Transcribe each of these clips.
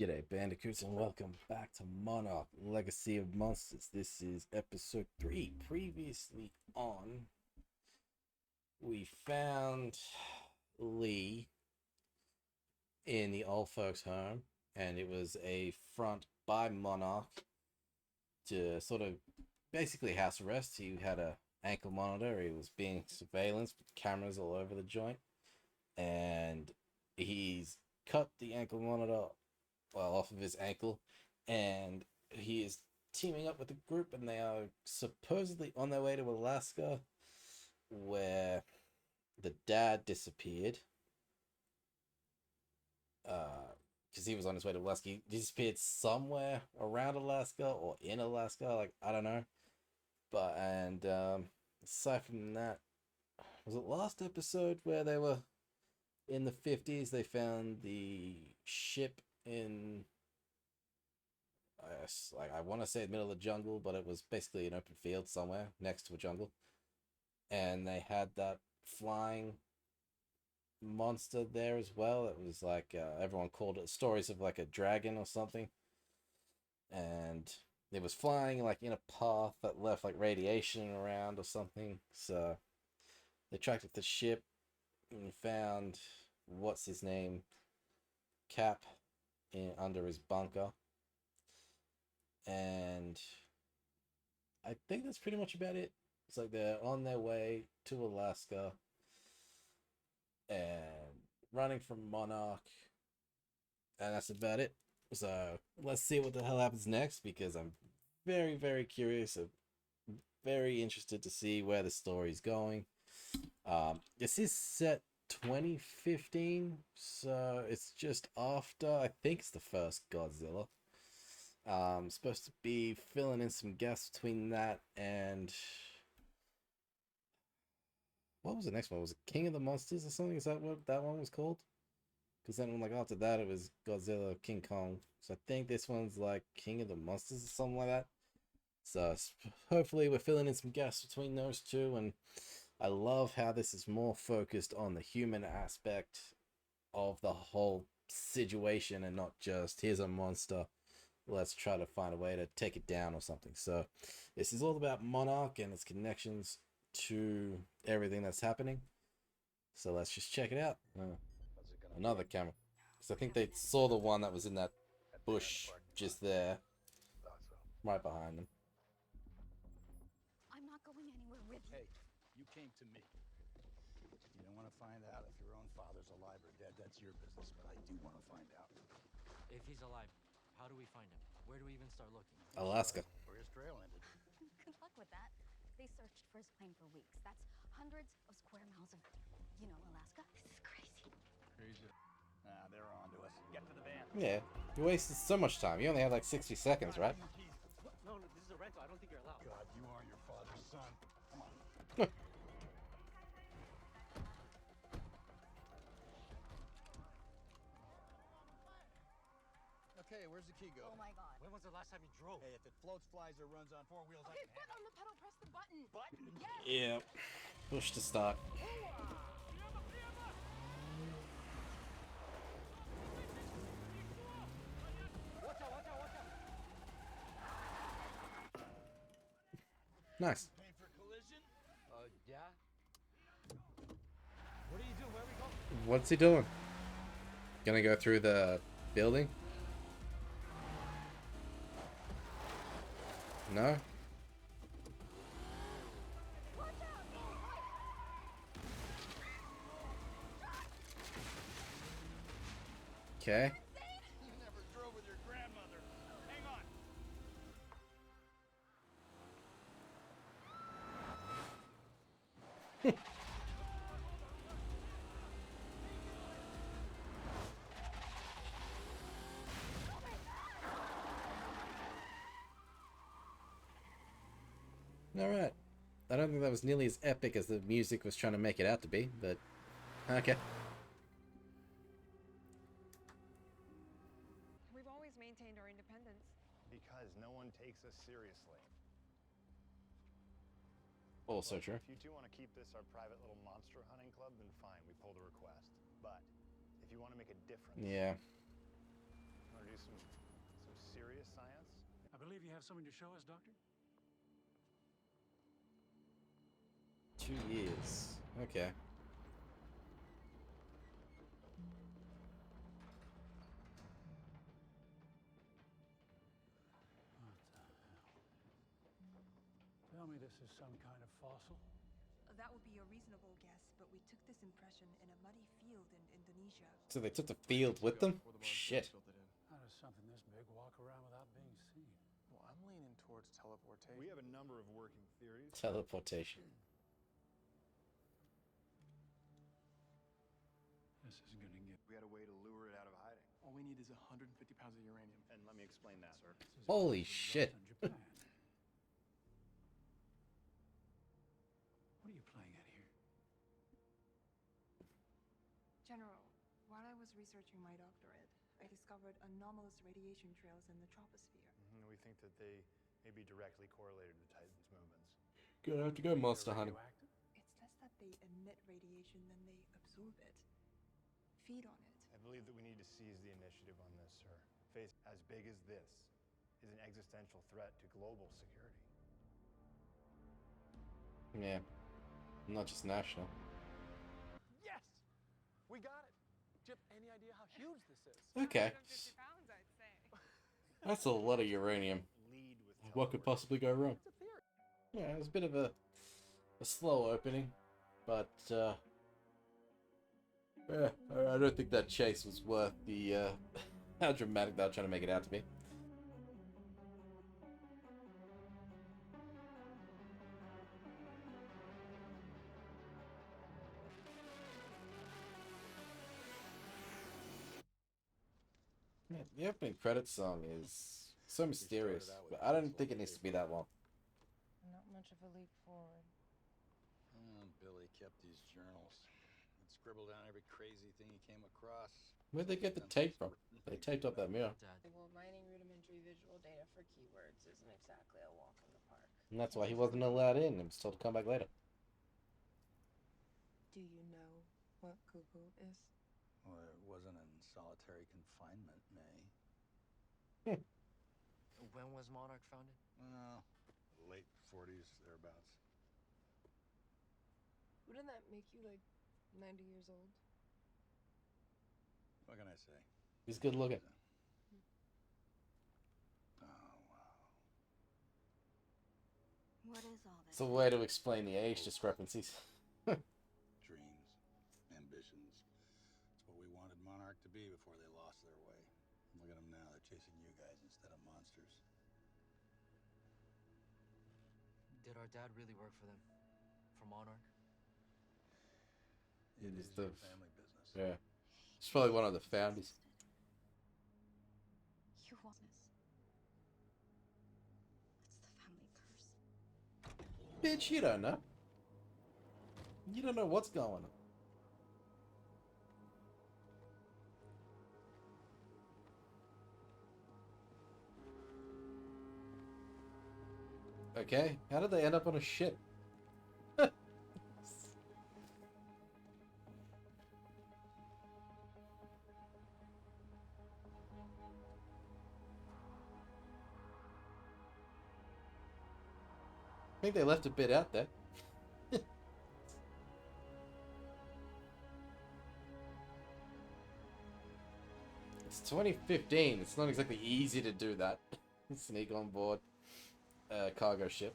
G'day, Bandicoots, and welcome back to Monarch Legacy of Monsters. This is episode 3. Previously on, we found Lee in the old folks' home, and it was a front by Monarch to sort of basically house arrest. He had a ankle monitor, he was being surveillance with cameras all over the joint, and he's cut the ankle monitor off of his ankle, and he is teaming up with a group, and they are supposedly on their way to Alaska, where the dad disappeared. Because he was on his way to Alaska. He disappeared somewhere around Alaska or in Alaska, like I don't know. But aside from that, was it last episode where they were in the 50s? They found the ship in, I want to say the middle of the jungle, but it was basically an open field somewhere next to a jungle, and they had that flying monster there as well. It was like everyone called it stories of like a dragon or something, and it was flying like in a path that left like radiation around or something. So they tracked the ship and found what's his name, Cap, under his bunker. And I think that's pretty much about it. It's like they're on their way to Alaska and running from Monarch, and that's about it. So let's see what the hell happens next, because I'm very, very curious. I'm very interested to see where the story's going. This is set 2015, so it's just after, I think it's the first Godzilla. Supposed to be filling in some gaps between that and what was the next one? Was it King of the Monsters or something? Is that what that one was called? Because then, like after that, it was Godzilla, King Kong. So I think this one's like King of the Monsters or something like that. So hopefully we're filling in some gaps between those two, and I love how this is more focused on the human aspect of the whole situation and not just here's a monster, let's try to find a way to take it down or something. So this is all about Monarch and its connections to everything that's happening. So let's just check it out. Another camera, because I think they saw the one that was in that bush just there, right behind them. I'm not going anywhere with you. Hey, you came to me. You don't want to find out if your own father's alive or dead. That's your business, but I do want to find out. If he's alive, how do we find him? Where do we even start looking? Alaska. Where his trail ended. Good luck with that. They searched for his plane for weeks. That's hundreds of square miles of, Alaska. This is crazy. Crazy. Nah, they're on to us. Get to the van. Yeah, you wasted so much time. You only had like 60 seconds, right? What? No, this is a rental. I don't think you're allowed. God, you are your father's son. Come on. Okay, where's the key go? Oh my God. When was the last time you drove? Hey, if it floats, flies, or runs on four wheels, Okay, I can foot handle on the pedal, press the button. Button? Yes. Yeah. Push to start. Watch out, watch out, watch out. Nice. Paying for collision? Yeah? What are you doing? Where are we going? What's he doing? Gonna go through the building? No? Okay. You never drove with your grandmother. Hang on. Alright. I don't think that was nearly as epic as the music was trying to make it out to be, but okay. We've always maintained our independence. Because no one takes us seriously. Also true. If you two want to keep this our private little monster hunting club, then fine, we pull the request. But if you want to make a difference, Yeah. Want to do some serious science? I believe you have something to show us, Doctor? 2 years. Okay. What the hell? Tell me this is some kind of fossil? That would be a reasonable guess, but we took this impression in a muddy field in Indonesia. So they took the field with them? Shit. How does something this big walk around without being seen? Well, I'm leaning towards teleportation. We have a number of working theories. Teleportation. This is gonna get... We had a way to lure it out of hiding. All we need is 150 pounds of uranium. And let me explain that, sir. This is Holy actually shit. Russia and Japan. What are you playing at here? General, while I was researching my doctorate, I discovered anomalous radiation trails in the troposphere. We think that they may be directly correlated to Titan's movements. Gonna have to go monster They're hunting. radioactive? It's less that they emit radiation than they absorb it, feed on it. I believe that we need to seize the initiative on this, sir. Face as big as this is an existential threat to global security. Yeah. Not just national. Yes! We got it! Chip, any idea how huge this is? Okay. 150 pounds, I'd say. That's a lot of uranium. Lead with What could teleportation. possibly go wrong? It's a theory. Yeah, it was a bit of a slow opening, but yeah, I don't think that chase was worth the how dramatic they were trying to make it out to be. Yeah, the opening credits song is so mysterious, but I don't think it needs to be that long. Not much of a leap forward. Billy kept these journals and scribbled down every crazy thing he came across. Where'd they get the tape from? They taped up that mirror. Dad, Well, mining rudimentary visual data for keywords isn't exactly a walk in the park. And that's why he wasn't allowed in and was told to come back later. Do you know what cuckoo is? Well, it wasn't in solitary confinement, May. when was Monarch founded? Well, late 40s, thereabouts. Wouldn't that make you like 90 years old? What can I say? He's good looking. Oh, wow. What is all this? It's a way to explain the age discrepancies. Dreams, ambitions. It's what we wanted Monarch to be before they lost their way. Look at them now. They're chasing you guys instead of monsters. Did our dad really work for them? For Monarch? It It's is the- your family business. Yeah. He's probably one of the founders. You want this? It's the family curse. Bitch, you don't know. You don't know what's going on. Okay, how did they end up on a ship? I think they left a bit out there. It's 2015. It's not exactly easy to do that. Sneak on board a cargo ship.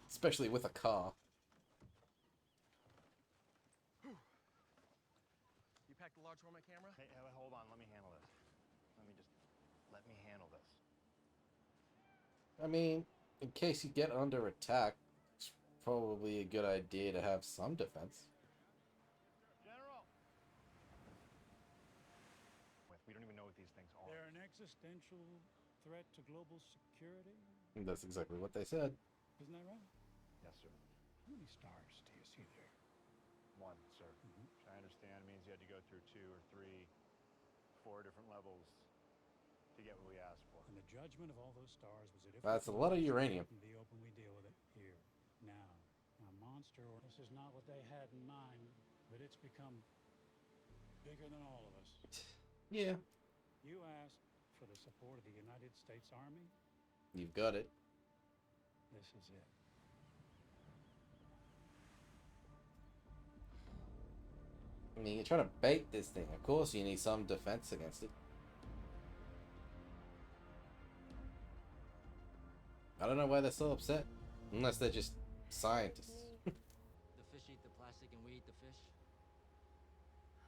Especially with a car. You packed a large for my camera? Hey, hold on. Let me handle this. Let me handle this. I mean, in case you get under attack, it's probably a good idea to have some defense. General! We don't even know what these things are. They're an existential threat to global security? And that's exactly what they said. Isn't that right? Yes, sir. How many stars do you see there? One, sir. Which I understand means you had to go through 2 or 3, 4 different levels to get what we asked for. And the judgment of all those stars was that if That's a lot of uranium. In the open, we deal with it here, now. Now, monster, this is not what they had in mind, but it's become bigger than all of us. Yeah, You asked for the support of the United States Army. you've got it. This is it. I mean, you're trying to bait this thing. Of course, you need some defense against it. I don't know why they're so upset. Unless they're just scientists. The fish eat the plastic and we eat the fish.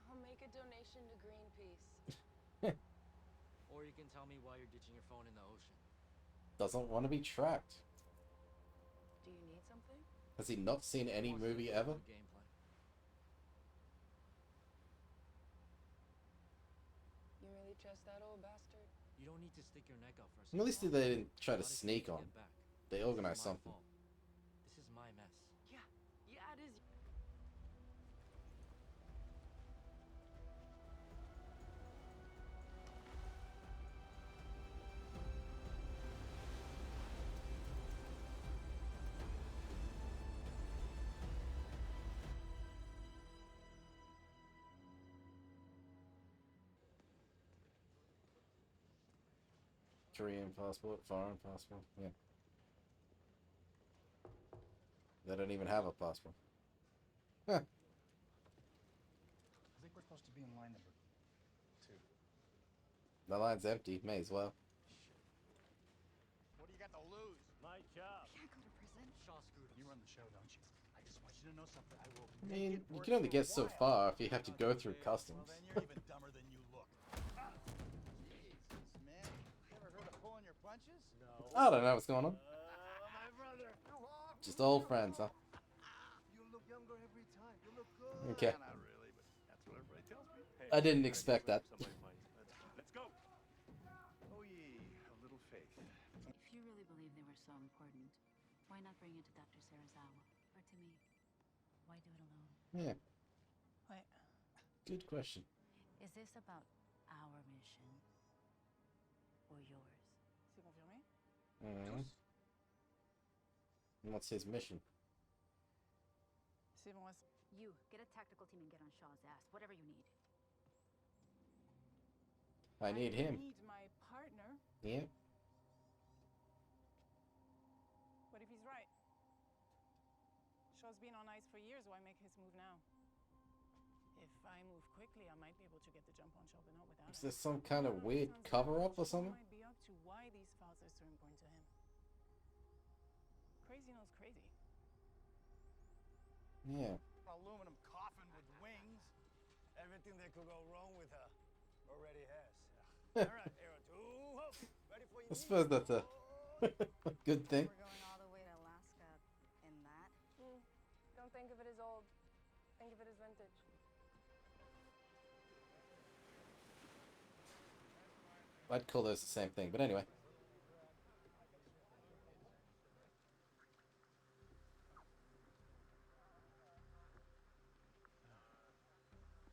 I'll make a donation to Greenpeace. Or you can tell me why you're ditching your phone in the ocean. Doesn't want to be tracked. Do you need something? Has he not seen any Wants to movie play ever? the game plan. You really trust that old bastard? You don't need to stick your neck out for us. At least they didn't try to sneak on. They organized something. This is my mess. Yeah, it is. Korean passport, foreign passport, yeah. They don't even have a passport. Huh. I think we're supposed to be in line number 2. The line's empty, may as well. What do you got to lose? My job. Can't go to prison. Shaw screwed us. You run the show, don't you? I just want you to know something. I will. I mean, you can only get so far if you have to go through customs. Well, then you're even dumber than you look. Jesus, man. You ever heard of pulling your punches? No. I don't know what's going on. My brother. Just old friends, huh? You look younger every time. You look good. Okay. Not really, but that's what everybody tells me. I didn't expect that. Let's go. Oh, ye of little faith. If you really believe they were so important, why not bring it to Dr. Sarazawa or to me? Why do it alone? Yeah, Wait, good question. is this about our mission or yours? C'est confirmé? Mm-hmm. What's his mission? C'est bon. You get a tactical team and get on Shaw's ass. Whatever you need. I need him. Need my partner. Yeah. What if he's right? Shaw's been on ice for years. Why make his move now? If I move quickly, I might be able to get the jump on Charbonneau without Is him. this some kind of weird Sounds like cover-up or Shaw something? might be up to why these files are so important to him. Crazy knows crazy. Yeah. Aluminum coffin with wings. Everything that could go wrong with her already has. All right, Arrow 2. Ready for you. I suppose that's a good thing. We're going all the way to Alaska in that? Don't think of it as old. Think of it as vintage. I'd call those the same thing, but anyway.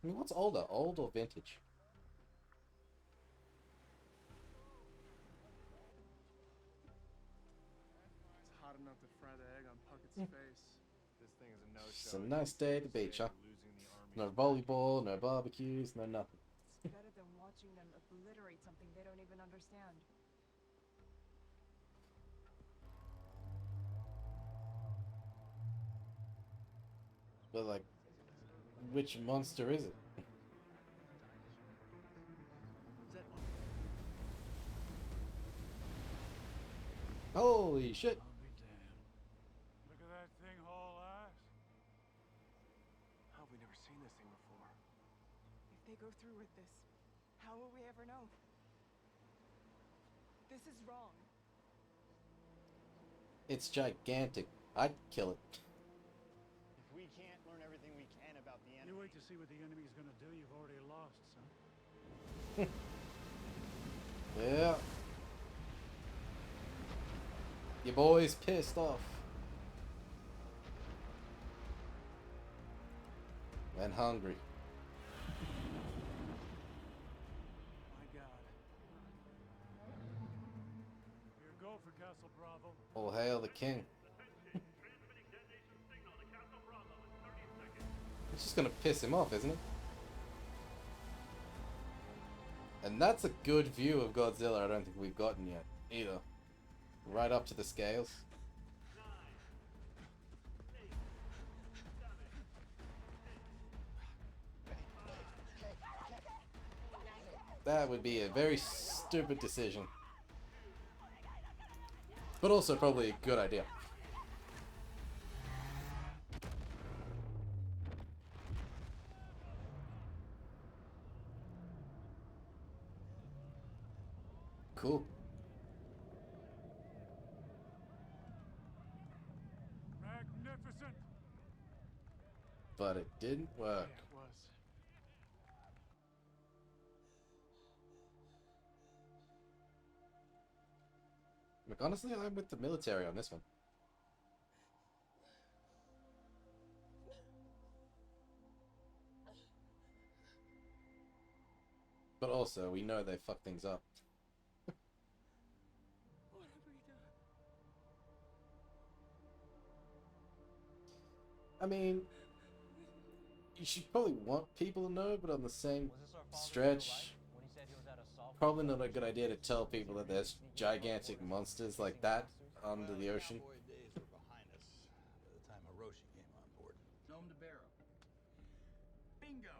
I mean, what's older, old or vintage? It's hot enough to fry the egg on Puckett's face. This thing is a no-show. It's a nice day at the beach, huh? Losing the army. No volleyball, no barbecues, no nothing. It's better than watching them obliterate something they don't even understand. But like, which monster is it? Holy shit! I'll be damned. Look at that thing haul ass. How have we never seen this thing before? If they go through with this, how will we ever know? This is wrong. It's gigantic. I'd kill it. If we can't learn everything we can about the enemy. You wait to see what the enemy's gonna do. You've already lost, son. Yeah. Your boy's pissed off. And hungry. My God. Here, go for Castle Bravo. All hail the king. It's just gonna piss him off, isn't it? And that's a good view of Godzilla I don't think we've gotten yet, either. Right up to the scales. That would be a very stupid decision. But also probably a good idea. Cool. Magnificent. But it didn't work. Yeah, it was. Like, honestly, I'm with the military on this one. But also, we know they fuck things up. What have we done? I mean, you should probably want people to know, but on the same stretch, probably not a good idea to tell people that there's gigantic monsters like that under the ocean. Cowboy days were behind us by the time Hiroshi came on board. Home to Barrow. Bingo.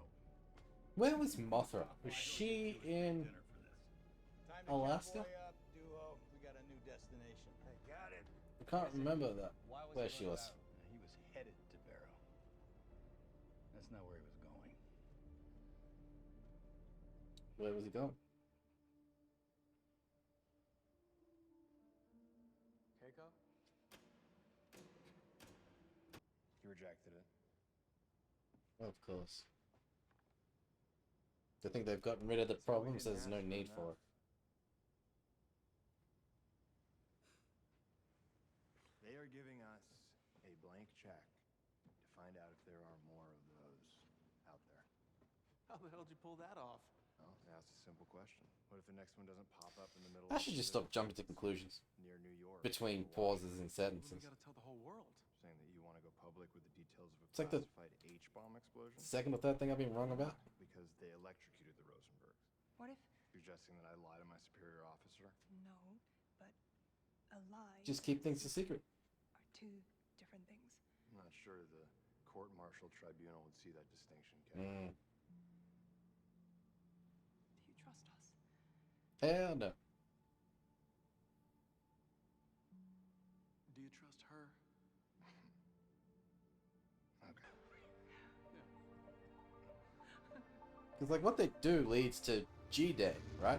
Where was Mothra? Was she in Dinner for this. Time to Alaska? cowboy up, duo. We got a new destination. I got it. I can't remember that. Where she was. He was headed to Barrow. That's not where he was going. Where was he going? Keiko? You rejected it. Of course. They think they've gotten rid of the problem, so there's no need for it. They are giving us a blank check to find out if there are more of those out there. How the hell did you pull that off? Well, they asked a simple question. What if the next one doesn't pop up in the middle I of should the just stop Pacific jumping to Ocean conclusions near New York? between or pauses and Washington? sentences. We gotta tell the whole world. Saying that you want to go public with the details of a It's like the classified H-bomb explosion? second or third thing I've been wrong about. Because they electrocuted the Rosenbergs. What if? Suggesting that I lie to my superior officer? No, but a lie Just keep things a secret. are two different things. I'm not sure the court-martial tribunal would see that distinction, Ken. Mm. Do you trust us? Hell no. Do you trust her? Okay. Because, like, what they do leads to G-Day, right?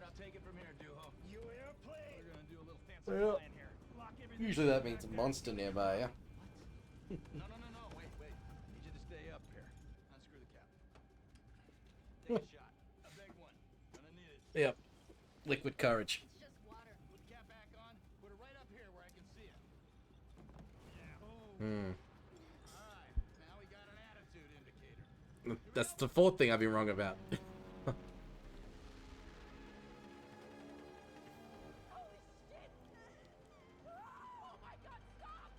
Now take it from here, duo. You airplane. We're gonna do a little fancy Yeah. flying here. Lock everything. Usually that means a monster nearby, yeah? No. Wait. Need you to stay up here. Unscrew the cap. Take a shot. A big one. Gonna need it. Yep. Liquid courage. It's just water. Put the cap back on. Put it right up here where I can see it. Yeah. Oh. Hmm. All right. Now we got an attitude indicator. That's the fourth thing I've been wrong about. Holy shit! Oh my god, stop!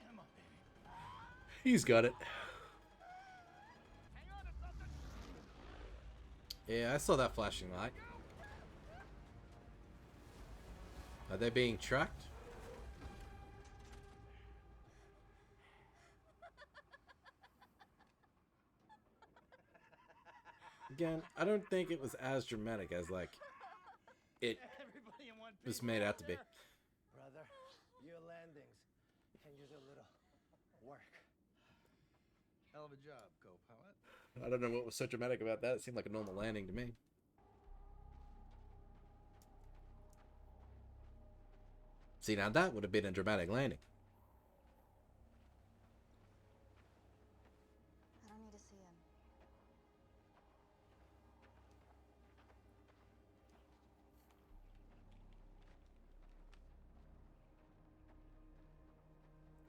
Come on, baby. He's got it. Hang on to something. Yeah, I saw that flashing light. Are they being tracked? Again, I don't think it was as dramatic as, like, it Everybody in one was piece made over out to be. there. Brother, your landings can use a little work. Hell of a job, co-pilot. I don't know what was so dramatic about that. It seemed like a normal landing to me. See, now that would have been a dramatic landing. I don't need to see him.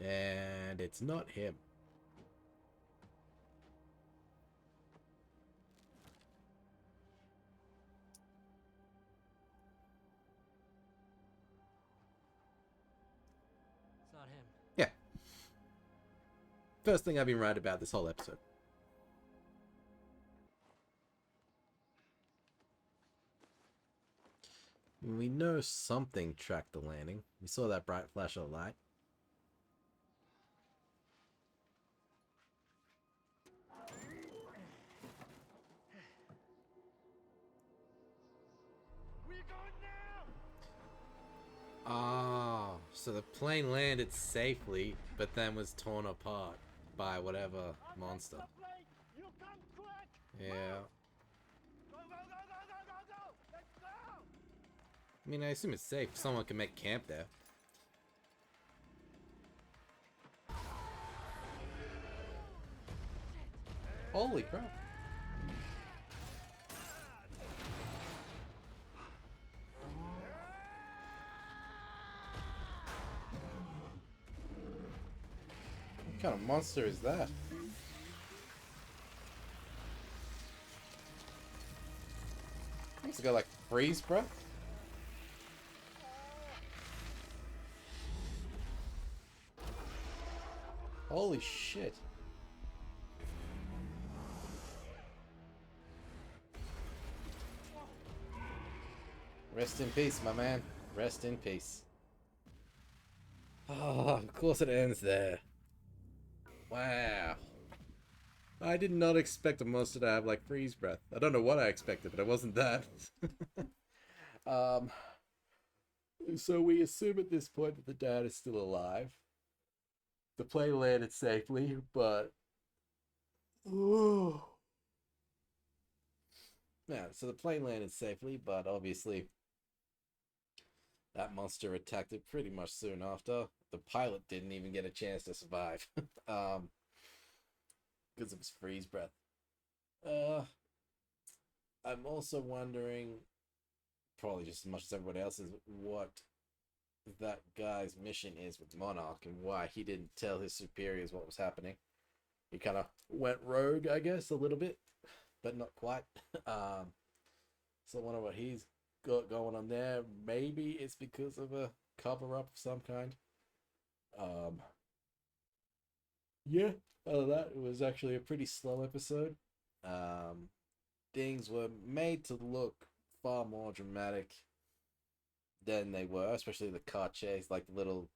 And it's not him. It's not him. Yeah. First thing I've been right about this whole episode. We know something tracked the landing. We saw that bright flash of light. Ah, so the plane landed safely, but then was torn apart by whatever monster. Yeah. I mean, I assume it's safe. Someone can make camp there. Holy crap. What kind of monster is that? It's got like freeze breath. Holy shit. Rest in peace, my man. Rest in peace. Oh, of course it ends there. Wow. I did not expect a monster to have like freeze breath. I don't know what I expected, but it wasn't that. um so we assume at this point that the dad is still alive. The plane landed safely, but yeah, so the plane landed safely, but obviously that monster attacked it pretty much soon after. The pilot didn't even get a chance to survive. Because of his freeze breath. I'm also wondering, probably just as much as everybody else, is what that guy's mission is with Monarch and why he didn't tell his superiors what was happening. He kind of went rogue, I guess, a little bit, but not quite. So I wonder what he's got going on there. Maybe it's because of a cover-up of some kind. Yeah, other than that, it was actually a pretty slow episode. Things were made to look far more dramatic than they were, especially the car chase, like the little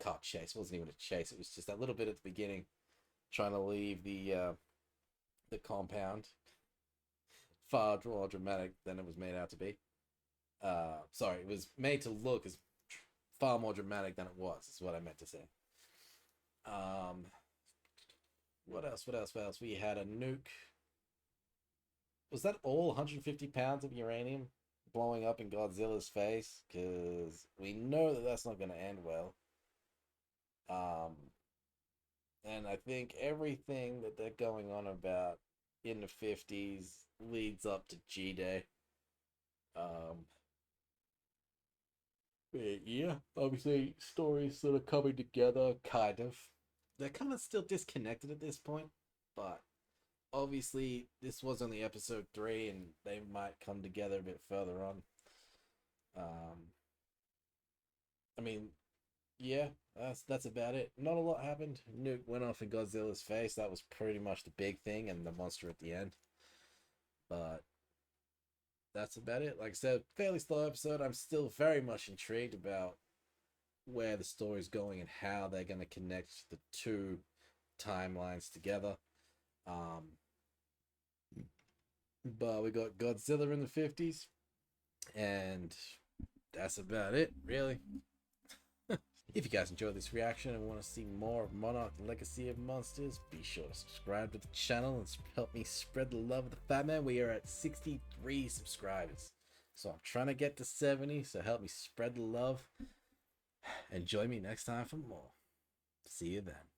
car chase. It wasn't even a chase, it was just that little bit at the beginning, trying to leave the compound. Far more dramatic than it was made out to be. Sorry, it was made to look as far more dramatic than it was, is what I meant to say. What else? We had a nuke. Was that all 150 pounds of uranium blowing up in Godzilla's face? Because we know that that's not going to end well. And I think everything that they're going on about in the 50s leads up to G-Day. But yeah, obviously stories sort of coming together, kind of. They're kind of still disconnected at this point, but obviously this was only episode 3 and they might come together a bit further on. I mean, yeah, that's about it. Not a lot happened. Nuke went off in Godzilla's face. That was pretty much the big thing, and the monster at the end. But that's about it. Like I said, fairly slow episode. I'm still very much intrigued about where the story's going and how they're going to connect the two timelines together. But we got Godzilla in the 50s, and that's about it, really. If you guys enjoyed this reaction and want to see more of Monarch Legacy of Monsters, be sure to subscribe to the channel and help me spread the love of the Fat Man. We are at 63 subscribers, so I'm trying to get to 70, so help me spread the love and join me next time for more. See you then.